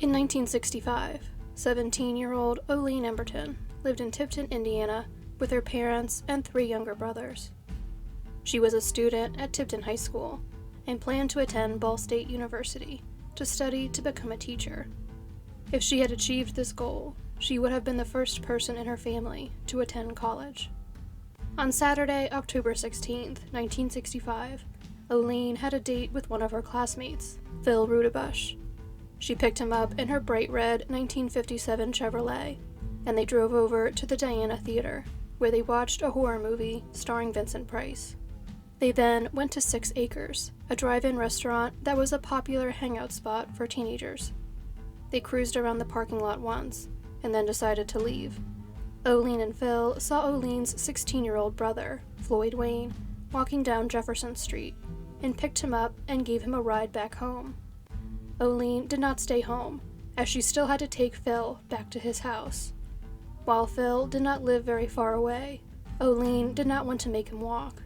In 1965, 17-year-old Olene Emberton lived in Tipton, Indiana, with her parents and 3 younger brothers. She was a student at Tipton High School and planned to attend Ball State University to study to become a teacher. If she had achieved this goal, she would have been the first person in her family to attend college. On Saturday, October 16, 1965, Olene had a date with one of her classmates, Phil Rudebush. She picked him up in her bright red 1957 Chevrolet, and they drove over to the Diana Theater, where they watched a horror movie starring Vincent Price. They then went to 6 Acres, a drive-in restaurant that was a popular hangout spot for teenagers. They cruised around the parking lot once, and then decided to leave. Olene and Phil saw Olene's 16-year-old brother, Floyd Wayne, walking down Jefferson Street, and picked him up and gave him a ride back home. Olene did not stay home, as she still had to take Phil back to his house. While Phil did not live very far away, Olene did not want to make him walk.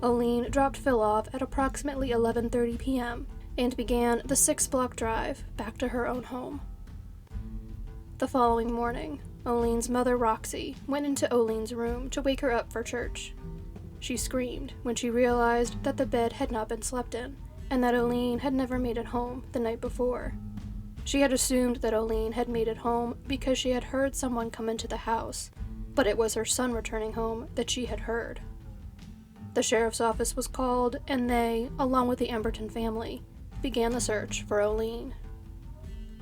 Olene dropped Phil off at approximately 11:30 p.m. and began the 6-block drive back to her own home. The following morning, Olene's mother, Roxy, went into Olene's room to wake her up for church. She screamed when she realized that the bed had not been slept in, and that Olene had never made it home the night before. She had assumed that Olene had made it home because she had heard someone come into the house, but it was her son returning home that she had heard. The sheriff's office was called, and they, along with the Emberton family, began the search for Olene.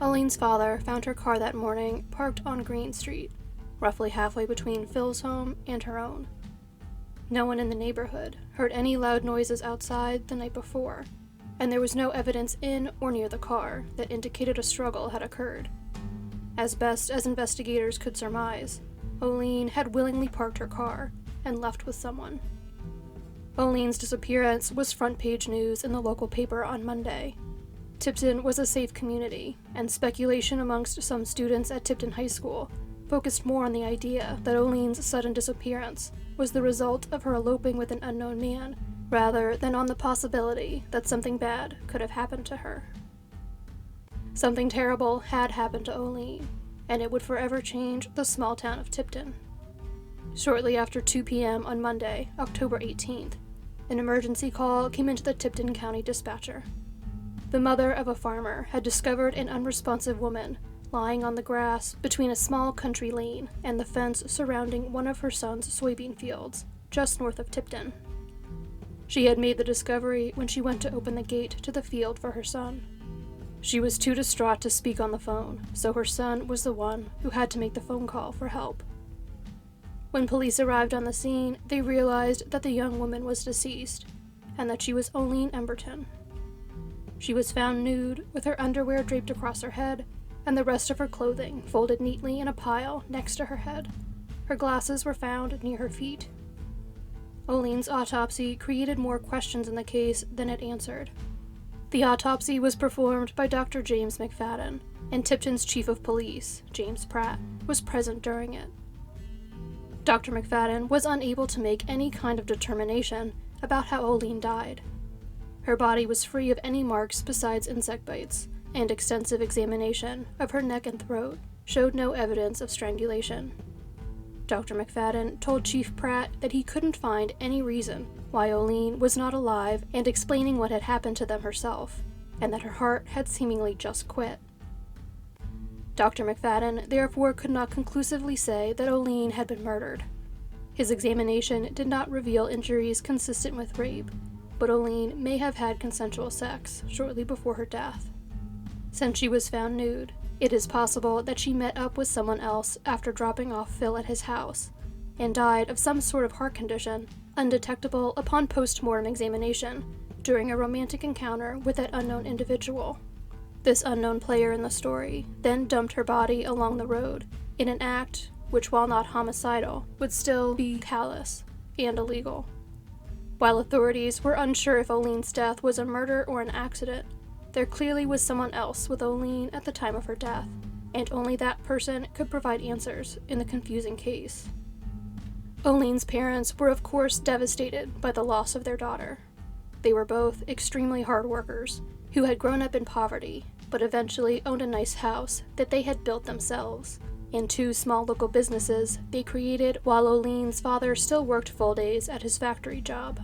Olene's father found her car that morning parked on Green Street, roughly halfway between Phil's home and her own. No one in the neighborhood heard any loud noises outside the night before, and there was no evidence in or near the car that indicated a struggle had occurred. As best as investigators could surmise, Olene had willingly parked her car and left with someone. Olene's disappearance was front-page news in the local paper on Monday. Tipton was a safe community, and speculation amongst some students at Tipton High School focused more on the idea that Olene's sudden disappearance was the result of her eloping with an unknown man, rather than on the possibility that something bad could have happened to her. Something terrible had happened to Olene, and it would forever change the small town of Tipton. Shortly after 2 p.m. on Monday, October 18th, an emergency call came into the Tipton County Dispatcher. The mother of a farmer had discovered an unresponsive woman lying on the grass between a small country lane and the fence surrounding one of her son's soybean fields, just north of Tipton. She had made the discovery when she went to open the gate to the field for her son. She was too distraught to speak on the phone, so her son was the one who had to make the phone call for help. When police arrived on the scene, they realized that the young woman was deceased, and that she was Olene Emberton. She was found nude, with her underwear draped across her head, and the rest of her clothing folded neatly in a pile next to her head. Her glasses were found near her feet. Olene's autopsy created more questions in the case than it answered. The autopsy was performed by Dr. James McFadden, and Tipton's chief of police, James Pratt, was present during it. Dr. McFadden was unable to make any kind of determination about how Olene died. Her body was free of any marks besides insect bites, and extensive examination of her neck and throat showed no evidence of strangulation. Dr. McFadden told Chief Pratt that he couldn't find any reason why Olene was not alive, and explaining what had happened to them herself, and that her heart had seemingly just quit. Dr. McFadden therefore could not conclusively say that Olene had been murdered. His examination did not reveal injuries consistent with rape, but Olene may have had consensual sex shortly before her death. Since she was found nude, it is possible that she met up with someone else after dropping off Phil at his house, and died of some sort of heart condition, undetectable upon post-mortem examination, during a romantic encounter with that unknown individual. This unknown player in the story then dumped her body along the road, in an act which, while not homicidal, would still be callous and illegal. While authorities were unsure if Olene's death was a murder or an accident, there clearly was someone else with Olene at the time of her death, and only that person could provide answers in the confusing case. Olene's parents were of course devastated by the loss of their daughter. They were both extremely hard workers, who had grown up in poverty, but eventually owned a nice house that they had built themselves, and 2 small local businesses they created while Olene's father still worked full days at his factory job.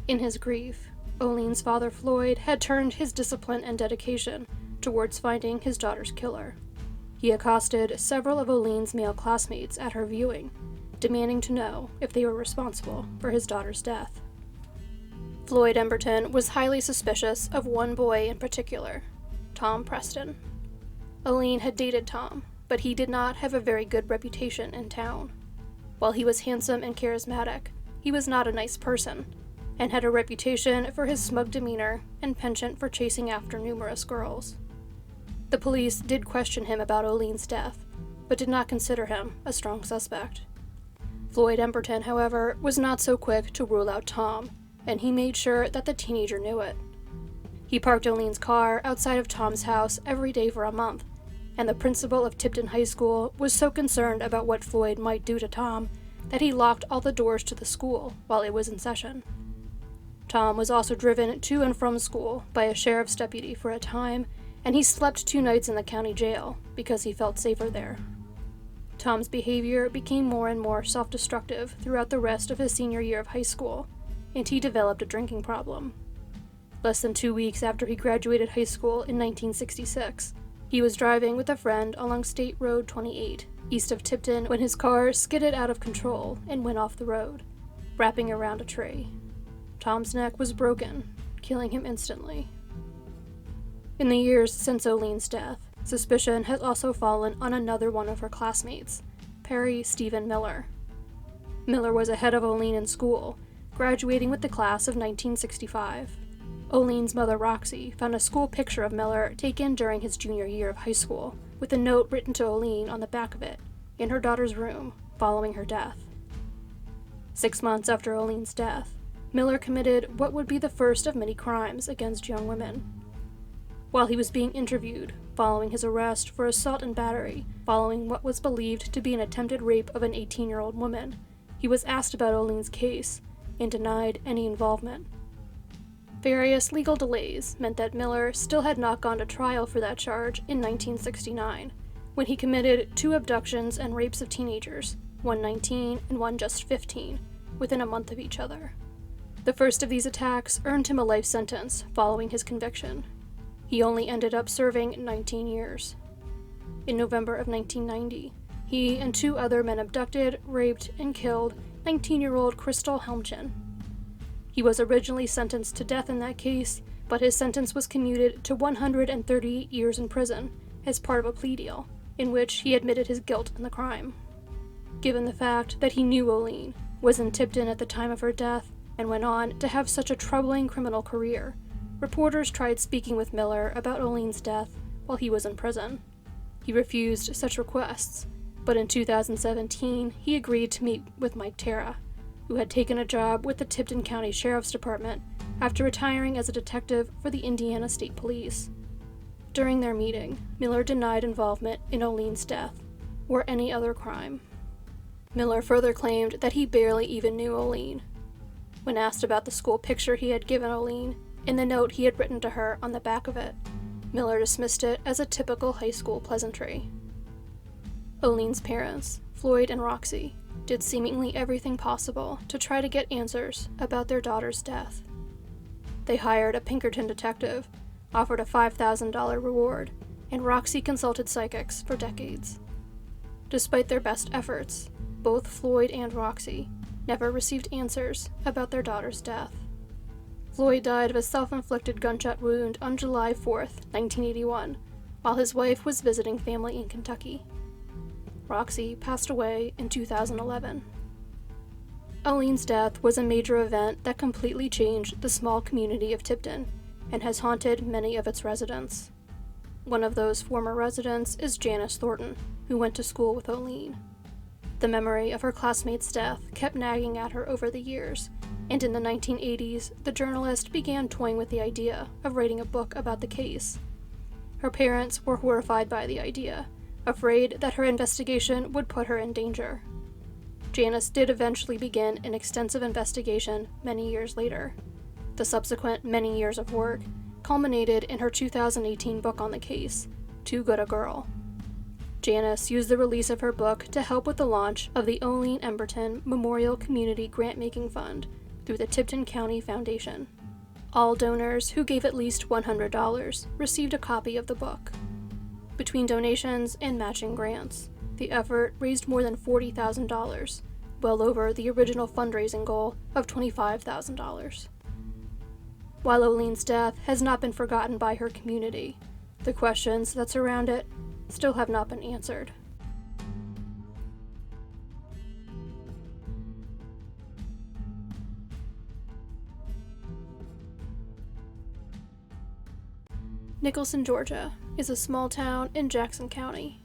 In his grief, Olene's father Floyd had turned his discipline and dedication towards finding his daughter's killer. He accosted several of Olene's male classmates at her viewing, demanding to know if they were responsible for his daughter's death. Floyd Emberton was highly suspicious of one boy in particular, Tom Preston. Olene had dated Tom, but he did not have a very good reputation in town. While he was handsome and charismatic, he was not a nice person, and had a reputation for his smug demeanor and penchant for chasing after numerous girls. The police did question him about Olene's death, but did not consider him a strong suspect. Floyd Emberton, however, was not so quick to rule out Tom, and he made sure that the teenager knew it. He parked Olene's car outside of Tom's house every day for a month, and the principal of Tipton High School was so concerned about what Floyd might do to Tom that he locked all the doors to the school while it was in session. Tom was also driven to and from school by a sheriff's deputy for a time, and he slept 2 nights in the county jail because he felt safer there. Tom's behavior became more and more self-destructive throughout the rest of his senior year of high school, and he developed a drinking problem. Less than 2 weeks after he graduated high school in 1966, he was driving with a friend along State Road 28, east of Tipton, when his car skidded out of control and went off the road, wrapping around a tree. Tom's neck was broken, killing him instantly. In the years since Olene's death, suspicion has also fallen on another one of her classmates, Perry Stephen Miller. Miller was ahead of Olene in school, graduating with the class of 1965. Olene's mother, Roxy, found a school picture of Miller taken during his junior year of high school, with a note written to Olene on the back of it, in her daughter's room, following her death. 6 months after Olene's death, Miller committed what would be the first of many crimes against young women. While he was being interviewed, following his arrest for assault and battery, following what was believed to be an attempted rape of an 18-year-old woman, he was asked about Olene's case and denied any involvement. Various legal delays meant that Miller still had not gone to trial for that charge in 1969, when he committed 2 abductions and rapes of teenagers, one 19 and one just 15, within a month of each other. The first of these attacks earned him a life sentence following his conviction. He only ended up serving 19 years. In November of 1990, he and 2 other men abducted, raped, and killed 19-year-old Crystal Helmchen. He was originally sentenced to death in that case, but his sentence was commuted to 138 years in prison as part of a plea deal, in which he admitted his guilt in the crime. Given the fact that he knew Olene, was in Tipton at the time of her death, and went on to have such a troubling criminal career, reporters tried speaking with Miller about Olene's death while he was in prison. He refused such requests, but in 2017 he agreed to meet with Mike Terra, who had taken a job with the Tipton County Sheriff's Department after retiring as a detective for the Indiana State Police. During their meeting, Miller denied involvement in Olene's death, or any other crime. Miller further claimed that he barely even knew Olene. When asked about the school picture he had given Olene, and the note he had written to her on the back of it, Miller dismissed it as a typical high school pleasantry. Olene's parents, Floyd and Roxy, did seemingly everything possible to try to get answers about their daughter's death. They hired a Pinkerton detective, offered a $5,000 reward, and Roxy consulted psychics for decades. Despite their best efforts, both Floyd and Roxy never received answers about their daughter's death. Floyd died of a self-inflicted gunshot wound on July 4th, 1981, while his wife was visiting family in Kentucky. Roxy passed away in 2011. Olene's death was a major event that completely changed the small community of Tipton and has haunted many of its residents. One of those former residents is Janice Thornton, who went to school with Olene. The memory of her classmate's death kept nagging at her over the years, and in the 1980s, the journalist began toying with the idea of writing a book about the case. Her parents were horrified by the idea, afraid that her investigation would put her in danger. Janice did eventually begin an extensive investigation many years later. The subsequent many years of work culminated in her 2018 book on the case, Too Good a Girl. Janice used the release of her book to help with the launch of the Olene Emberton Memorial Community Grant-Making Fund through the Tipton County Foundation. All donors who gave at least $100 received a copy of the book. Between donations and matching grants, the effort raised more than $40,000, well over the original fundraising goal of $25,000. While Olene's death has not been forgotten by her community, the questions that surround it still have not been answered. Nicholson, Georgia, is a small town in Jackson County.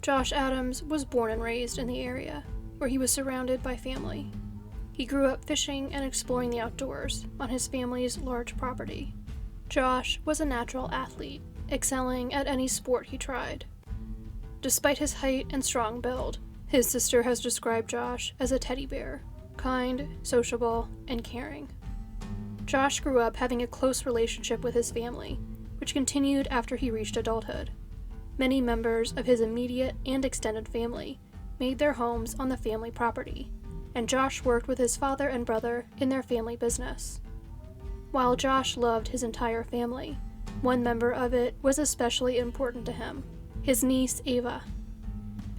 Josh Adams was born and raised in the area, where he was surrounded by family. He grew up fishing and exploring the outdoors on his family's large property. Josh was a natural athlete, excelling at any sport he tried. Despite his height and strong build, his sister has described Josh as a teddy bear, kind, sociable, and caring. Josh grew up having a close relationship with his family, which continued after he reached adulthood. Many members of his immediate and extended family made their homes on the family property, and Josh worked with his father and brother in their family business. While Josh loved his entire family, one member of it was especially important to him, his niece Ava.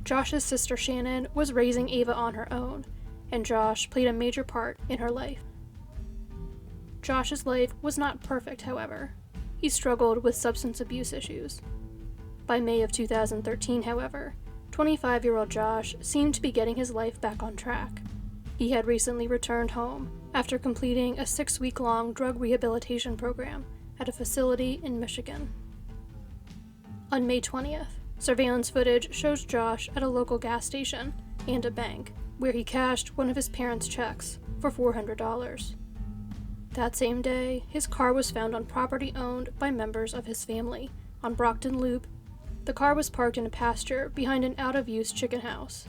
Josh's sister Shannon was raising Ava on her own, and Josh played a major part in her life. Josh's life was not perfect, however. He struggled with substance abuse issues. By May of 2013, however, 25-year-old Josh seemed to be getting his life back on track. He had recently returned home after completing a 6-week-long drug rehabilitation program at a facility in Michigan. On May 20th, surveillance footage shows Josh at a local gas station and a bank, where he cashed one of his parents' checks for $400. That same day, his car was found on property owned by members of his family on Brockton Loop. The car was parked in a pasture behind an out-of-use chicken house.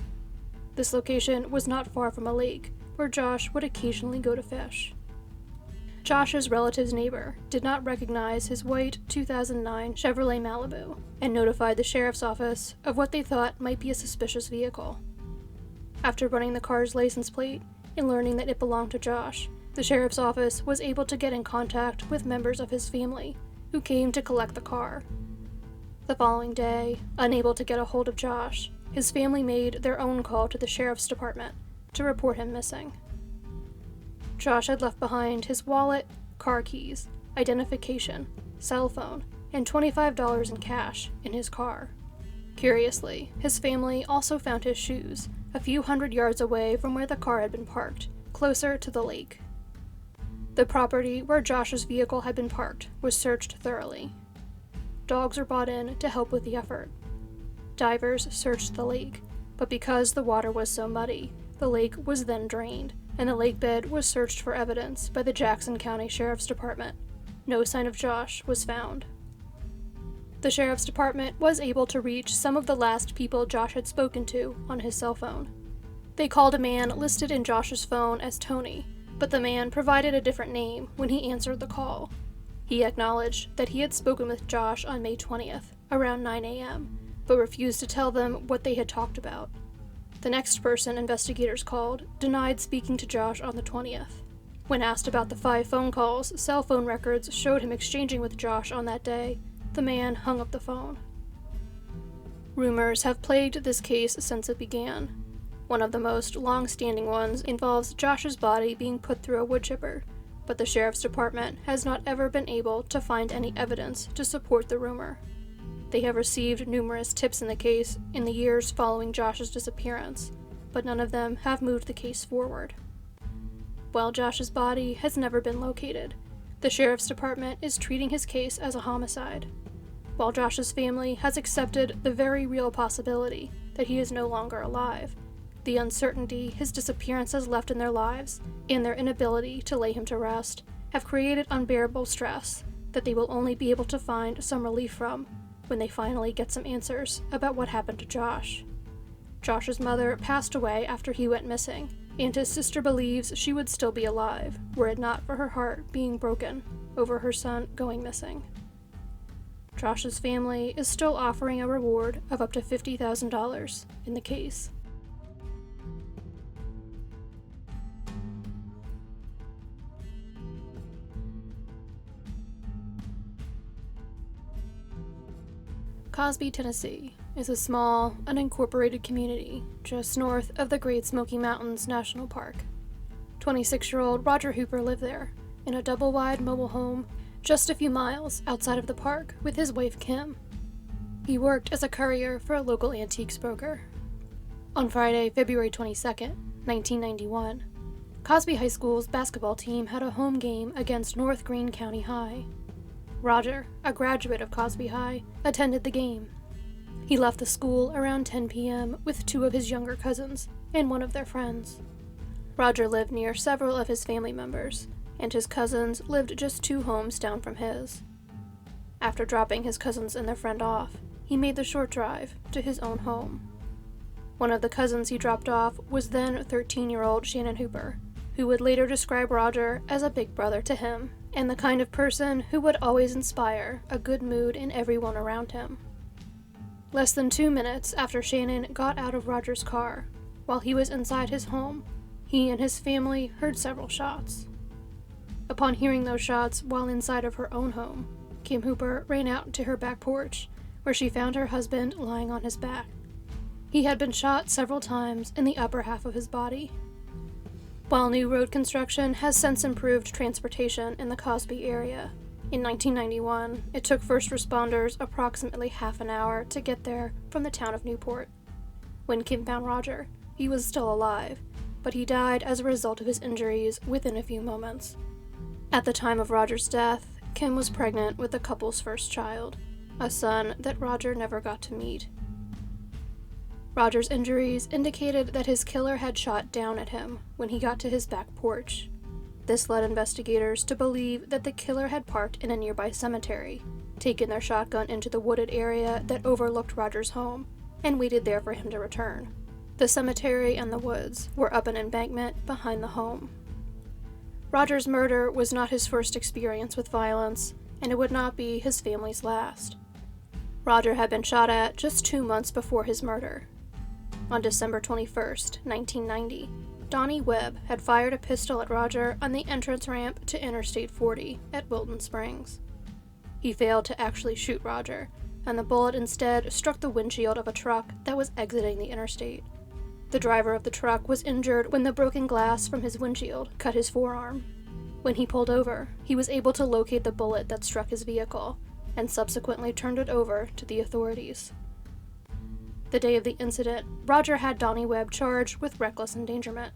This location was not far from a lake where Josh would occasionally go to fish. Josh's relative's neighbor did not recognize his white 2009 Chevrolet Malibu and notified the sheriff's office of what they thought might be a suspicious vehicle. After running the car's license plate and learning that it belonged to Josh, the sheriff's office was able to get in contact with members of his family who came to collect the car. The following day, unable to get a hold of Josh, his family made their own call to the sheriff's department to report him missing. Josh had left behind his wallet, car keys, identification, cell phone, and $25 in cash in his car. Curiously, his family also found his shoes a few hundred yards away from where the car had been parked, closer to the lake. The property where Josh's vehicle had been parked was searched thoroughly. Dogs were brought in to help with the effort. Divers searched the lake, but because the water was so muddy, the lake was then drained, and the lake bed was searched for evidence by the Jackson County Sheriff's Department. No sign of Josh was found. The Sheriff's Department was able to reach some of the last people Josh had spoken to on his cell phone. They called a man listed in Josh's phone as Tony, but the man provided a different name when he answered the call. He acknowledged that he had spoken with Josh on May 20th, around 9 a.m., but refused to tell them what they had talked about. The next person investigators called denied speaking to Josh on the 20th. When asked about the 5 phone calls cell phone records showed him exchanging with Josh on that day, the man hung up the phone. Rumors have plagued this case since it began. One of the most long-standing ones involves Josh's body being put through a wood chipper, but the Sheriff's Department has not ever been able to find any evidence to support the rumor. They have received numerous tips in the case in the years following Josh's disappearance, but none of them have moved the case forward. While Josh's body has never been located, the Sheriff's Department is treating his case as a homicide. While Josh's family has accepted the very real possibility that he is no longer alive, the uncertainty his disappearance has left in their lives, and their inability to lay him to rest, have created unbearable stress that they will only be able to find some relief from when they finally get some answers about what happened to Josh. Josh's mother passed away after he went missing, and his sister believes she would still be alive were it not for her heart being broken. over her son going missing. Josh's family is still offering a reward of up to $50,000 in the case. Cosby, Tennessee is a small, unincorporated community just north of the Great Smoky Mountains National Park. 26-year-old Roger Hooper lived there in a double-wide mobile home just a few miles outside of the park with his wife Kim. He worked as a courier for a local antiques broker. On Friday, February 22, 1991, Cosby High School's basketball team had a home game against North Greene County High. Roger, a graduate of Cosby High, attended the game. He left the school around 10 p.m. with two of his younger cousins and one of their friends. Roger lived near several of his family members, and his cousins lived just 2 homes down from his. After dropping his cousins and their friend off, he made the short drive to his own home. One of the cousins he dropped off was then 13-year-old Shannon Hooper, who would later describe Roger as a big brother to him, and the kind of person who would always inspire a good mood in everyone around him. Less than 2 minutes after Shannon got out of Roger's car, while he was inside his home, he and his family heard several shots. Upon hearing those shots while inside of her own home, Kim Hooper ran out to her back porch, where she found her husband lying on his back. He had been shot several times in the upper half of his body. While new road construction has since improved transportation in the Cosby area, in 1991, it took first responders approximately half an hour to get there from the town of Newport. When Kim found Roger, he was still alive, but he died as a result of his injuries within a few moments. At the time of Roger's death, Kim was pregnant with the couple's first child, a son that Roger never got to meet. Roger's injuries indicated that his killer had shot down at him when he got to his back porch. This led investigators to believe that the killer had parked in a nearby cemetery, taken their shotgun into the wooded area that overlooked Roger's home, and waited there for him to return. The cemetery and the woods were up an embankment behind the home. Roger's murder was not his first experience with violence, and it would not be his family's last. Roger had been shot at just 2 months before his murder. On December 21, 1990, Donnie Webb had fired a pistol at Roger on the entrance ramp to Interstate 40 at Wilton Springs. He failed to actually shoot Roger, and the bullet instead struck the windshield of a truck that was exiting the interstate. The driver of the truck was injured when the broken glass from his windshield cut his forearm. When he pulled over, he was able to locate the bullet that struck his vehicle, and subsequently turned it over to the authorities. The day of the incident, Roger had Donnie Webb charged with reckless endangerment.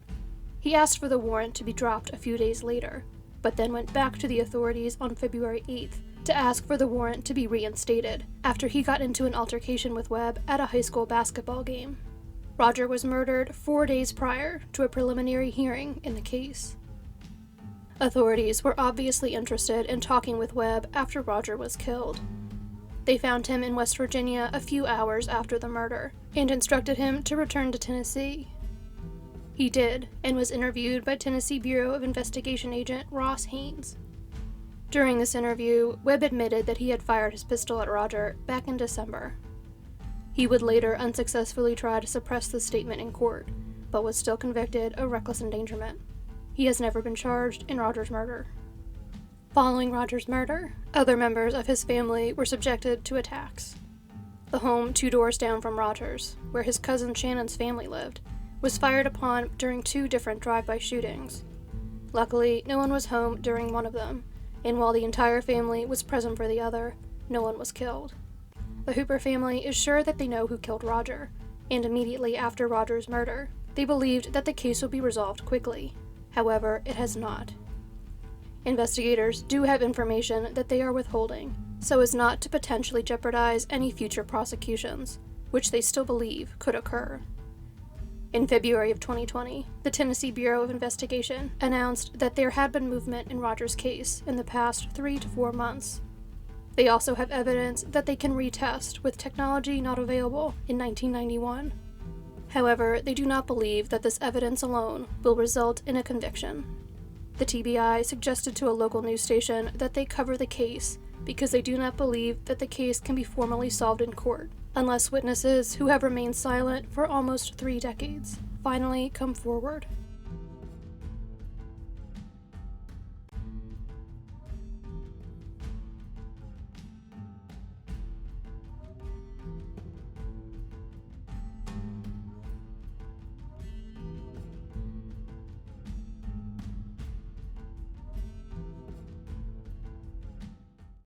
He asked for the warrant to be dropped a few days later, but then went back to the authorities on February 8th to ask for the warrant to be reinstated after he got into an altercation with Webb at a high school basketball game. Roger was murdered 4 days prior to a preliminary hearing in the case. Authorities were obviously interested in talking with Webb after Roger was killed. They found him in West Virginia a few hours after the murder and instructed him to return to Tennessee. He did, and was interviewed by Tennessee Bureau of Investigation agent Ross Haynes. During this interview, Webb admitted that he had fired his pistol at Roger back in December. He would later unsuccessfully try to suppress the statement in court, but was still convicted of reckless endangerment. He has never been charged in Roger's murder. Following Roger's murder, other members of his family were subjected to attacks. The home 2 doors down from Roger's, where his cousin Shannon's family lived, was fired upon during 2 different drive-by shootings. Luckily, no one was home during one of them, and while the entire family was present for the other, no one was killed. The Hooper family is sure that they know who killed Roger, and immediately after Roger's murder, they believed that the case would be resolved quickly. However, it has not. Investigators do have information that they are withholding, so as not to potentially jeopardize any future prosecutions, which they still believe could occur. In February of 2020, the Tennessee Bureau of Investigation announced that there had been movement in Roger's case in the past 3 to 4 months. They also have evidence that they can retest with technology not available in 1991. However, they do not believe that this evidence alone will result in a conviction. The TBI suggested to a local news station that they cover the case because they do not believe that the case can be formally solved in court, unless witnesses who have remained silent for almost 3 decades finally come forward.